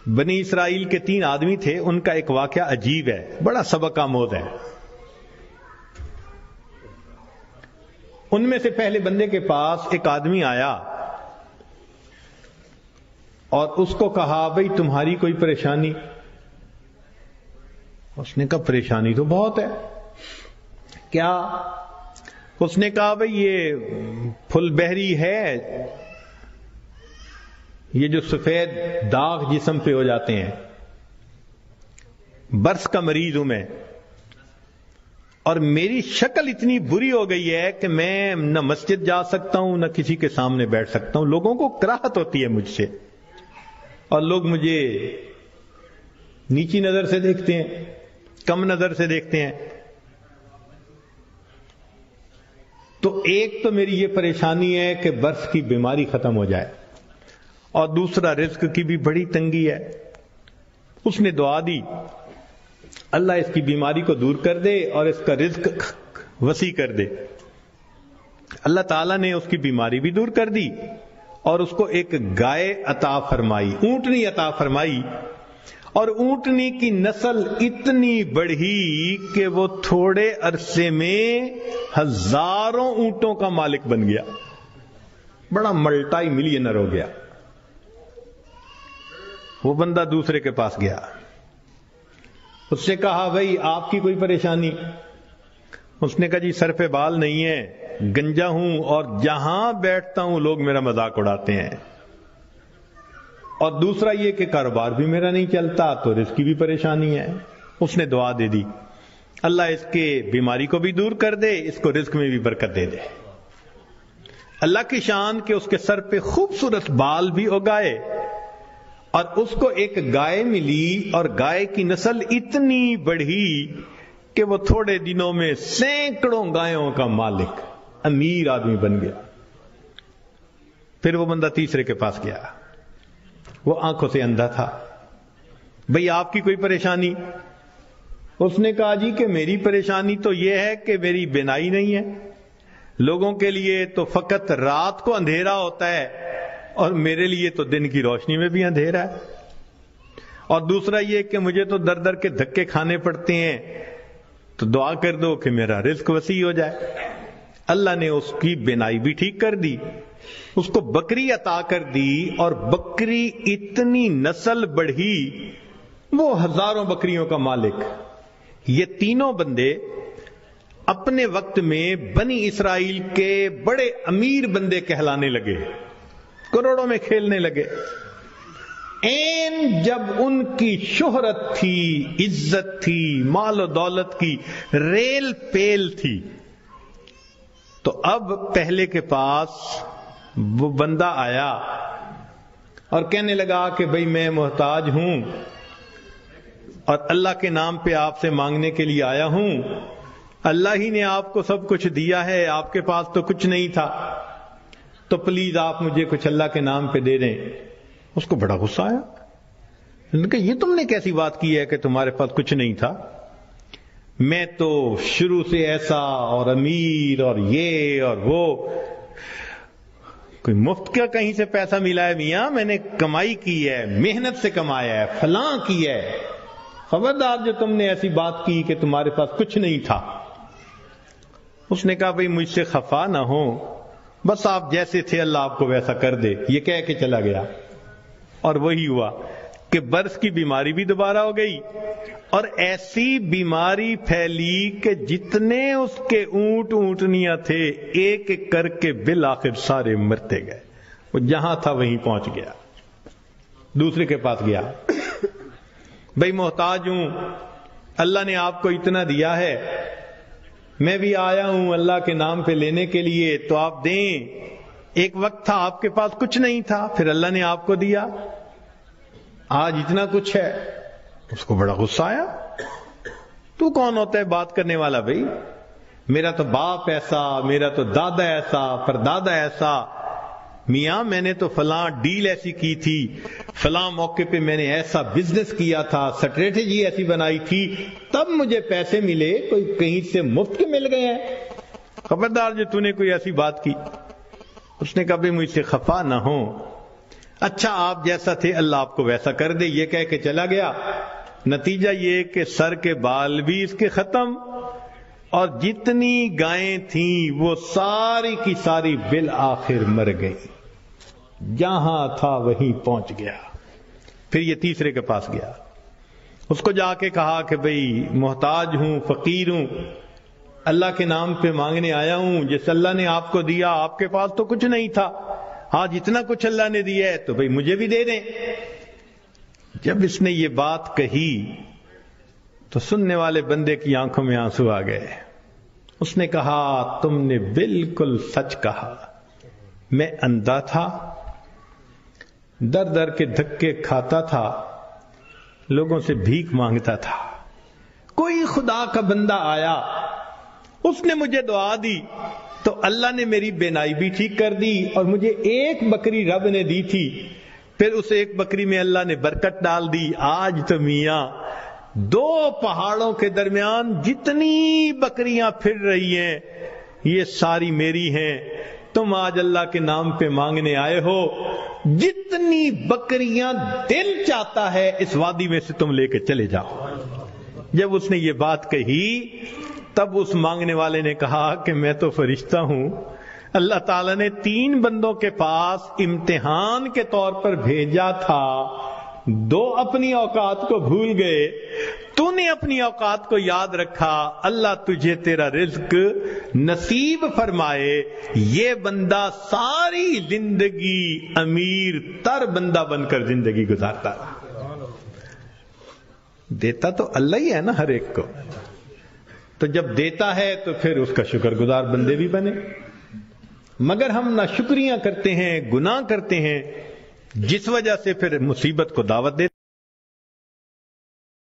بنی اسرائیل کے 3 آدمی تھے، ان کا ایک واقعہ عجیب ہے، بڑا سبق آموز ہے۔ ان میں سے پہلے بندے کے پاس ایک آدمی آیا اور اس کو کہا بھئی تمہاری کوئی پریشانی؟ اس نے کہا پریشانی تو بہت ہے۔ کیا؟ اس نے کہا بھئی یہ پھل بہری ہے، یہ جو سفید داغ جسم پہ ہو جاتے ہیں، برس کا مریض ہوں میں، اور میری شکل اتنی بری ہو گئی ہے کہ میں نہ مسجد جا سکتا ہوں نہ کسی کے سامنے بیٹھ سکتا ہوں، لوگوں کو کراہت ہوتی ہے مجھ سے، اور لوگ مجھے نیچی نظر سے دیکھتے ہیں، کم نظر سے دیکھتے ہیں۔ تو ایک تو میری یہ پریشانی ہے کہ برس کی بیماری ختم ہو جائے، اور دوسرا رزق کی بھی بڑی تنگی ہے۔ اس نے دعا دی اللہ اس کی بیماری کو دور کر دے اور اس کا رزق وسیع کر دے۔ اللہ تعالیٰ نے اس کی بیماری بھی دور کر دی اور اس کو ایک گائے عطا فرمائی، اونٹنی عطا فرمائی، اور اونٹنی کی نسل اتنی بڑھی کہ وہ تھوڑے عرصے میں 1000 اونٹوں کا مالک بن گیا، بڑا ملٹائی ملینر ہو گیا۔ وہ بندہ دوسرے کے پاس گیا، اس سے کہا بھئی آپ کی کوئی پریشانی؟ اس نے کہا جی سر پہ بال نہیں ہے، گنجا ہوں، اور جہاں بیٹھتا ہوں لوگ میرا مذاق اڑاتے ہیں، اور دوسرا یہ کہ کاروبار بھی میرا نہیں چلتا، تو رزق کی بھی پریشانی ہے۔ اس نے دعا دے دی اللہ اس کے بیماری کو بھی دور کر دے، اس کو رزق میں بھی برکت دے دے۔ اللہ کی شان کہ اس کے سر پہ خوبصورت بال بھی اگائے، اور اس کو ایک گائے ملی، اور گائے کی نسل اتنی بڑھی کہ وہ تھوڑے دنوں میں سینکڑوں گایوں کا مالک، امیر آدمی بن گیا۔ پھر وہ بندہ تیسرے کے پاس گیا، وہ آنکھوں سے اندھا تھا، بھئی آپ کی کوئی پریشانی؟ اس نے کہا جی کہ میری پریشانی تو یہ ہے کہ میری بینائی نہیں ہے، لوگوں کے لیے تو فقط رات کو اندھیرا ہوتا ہے اور میرے لیے تو دن کی روشنی میں بھی اندھیرا ہے، اور دوسرا یہ کہ مجھے تو در در کے دھکے کھانے پڑتے ہیں، تو دعا کر دو کہ میرا رزق وسیع ہو جائے۔ اللہ نے اس کی بینائی بھی ٹھیک کر دی، اس کو بکری عطا کر دی، اور بکری اتنی نسل بڑھی، وہ 1000 بکریوں کا مالک۔ یہ تینوں بندے اپنے وقت میں بنی اسرائیل کے بڑے امیر بندے کہلانے لگے، کروڑوں میں کھیلنے لگے۔ جب ان کی شہرت تھی، عزت تھی، مال و دولت کی ریل پیل تھی، تو اب پہلے کے پاس وہ بندہ آیا اور کہنے لگا کہ بھئی میں محتاج ہوں اور اللہ کے نام پہ آپ سے مانگنے کے لیے آیا ہوں، اللہ ہی نے آپ کو سب کچھ دیا ہے، آپ کے پاس تو کچھ نہیں تھا، تو پلیز آپ مجھے کچھ اللہ کے نام پہ دے دیں۔ اس کو بڑا غصہ آیا، انہوں نے کہا یہ تم نے کیسی بات کی ہے کہ تمہارے پاس کچھ نہیں تھا؟ میں تو شروع سے ایسا اور امیر اور یہ اور وہ، کوئی مفت کا کہیں سے پیسہ ملا ہے میاں؟ میں نے کمائی کی ہے، محنت سے کمایا ہے، فلاں کی ہے، خبردار جو تم نے ایسی بات کی کہ تمہارے پاس کچھ نہیں تھا۔ اس نے کہا بھئی مجھ سے خفا نہ ہو، بس آپ جیسے تھے اللہ آپ کو ویسا کر دے، یہ کہہ کے چلا گیا۔ اور وہی ہوا کہ برس کی بیماری بھی دوبارہ ہو گئی، اور ایسی بیماری پھیلی کہ جتنے اس کے اونٹ اونٹنیاں تھے ایک ایک کر کے بالآخر سارے مرتے گئے۔ وہ جہاں تھا وہیں پہنچ گیا، دوسرے کے پاس گیا، بھئی محتاج ہوں، اللہ نے آپ کو اتنا دیا ہے، میں بھی آیا ہوں اللہ کے نام پہ لینے کے لیے، تو آپ دیں۔ ایک وقت تھا آپ کے پاس کچھ نہیں تھا، پھر اللہ نے آپ کو دیا، آج اتنا کچھ ہے۔ اس کو بڑا غصہ آیا، تو کون ہوتا ہے بات کرنے والا؟ بھئی میرا تو باپ ایسا، میرا تو دادا ایسا، پردادا ایسا، میاں میں نے تو فلاں ڈیل ایسی کی تھی، فلاں موقع پہ میں نے ایسا بزنس کیا تھا، سٹریٹجی ایسی بنائی تھی، تب مجھے پیسے ملے، کوئی کہیں سے مفت کے مل گئے ہیں؟ خبردار جو تو نے کوئی ایسی بات کی۔ اس نے کہا بھی مجھ سے خفا نہ ہو، اچھا آپ جیسا تھے اللہ آپ کو ویسا کر دے، یہ کہہ کے چلا گیا۔ نتیجہ یہ کہ سر کے بال بھی اس کے ختم، اور جتنی گائیں تھیں وہ ساری کی ساری بالآخر مر گئی، جہاں تھا وہیں پہنچ گیا۔ پھر یہ تیسرے کے پاس گیا، اس کو جا کے کہا کہ بھئی محتاج ہوں، فقیر ہوں، اللہ کے نام پہ مانگنے آیا ہوں، جس اللہ نے آپ کو دیا، آپ کے پاس تو کچھ نہیں تھا، ہاں جتنا کچھ اللہ نے دیا ہے تو بھئی مجھے بھی دے دیں۔ جب اس نے یہ بات کہی تو سننے والے بندے کی آنکھوں میں آنسو آ گئے۔ اس نے کہا تم نے بالکل سچ کہا، میں اندھا تھا، در در کے دھکے کھاتا تھا، لوگوں سے بھیک مانگتا تھا، کوئی خدا کا بندہ آیا، اس نے مجھے دعا دی تو اللہ نے میری بینائی بھی ٹھیک کر دی، اور مجھے ایک بکری رب نے دی تھی، پھر اس ایک بکری میں اللہ نے برکت ڈال دی۔ آج تو میاں دو پہاڑوں کے درمیان جتنی بکریاں پھر رہی ہیں یہ ساری میری ہیں، تم آج اللہ کے نام پہ مانگنے آئے ہو، جتنی بکریاں دل چاہتا ہے اس وادی میں سے تم لے کے چلے جاؤ۔ جب اس نے یہ بات کہی تب اس مانگنے والے نے کہا کہ میں تو فرشتہ ہوں، اللہ تعالیٰ نے 3 بندوں کے پاس امتحان کے طور پر بھیجا تھا، 2 اپنی اوقات کو بھول گئے، تو نے اپنی اوقات کو یاد رکھا، اللہ تجھے تیرا رزق نصیب فرمائے۔ یہ بندہ ساری زندگی امیر تر بندہ بن کر زندگی گزارتا رہا۔ دیتا تو اللہ ہی ہے نا ہر ایک کو، تو جب دیتا ہے تو پھر اس کا شکر گزار بندے بھی بنے، مگر ہم ناشکریاں کرتے ہیں، گناہ کرتے ہیں، جس وجہ سے پھر مصیبت کو دعوت دیتے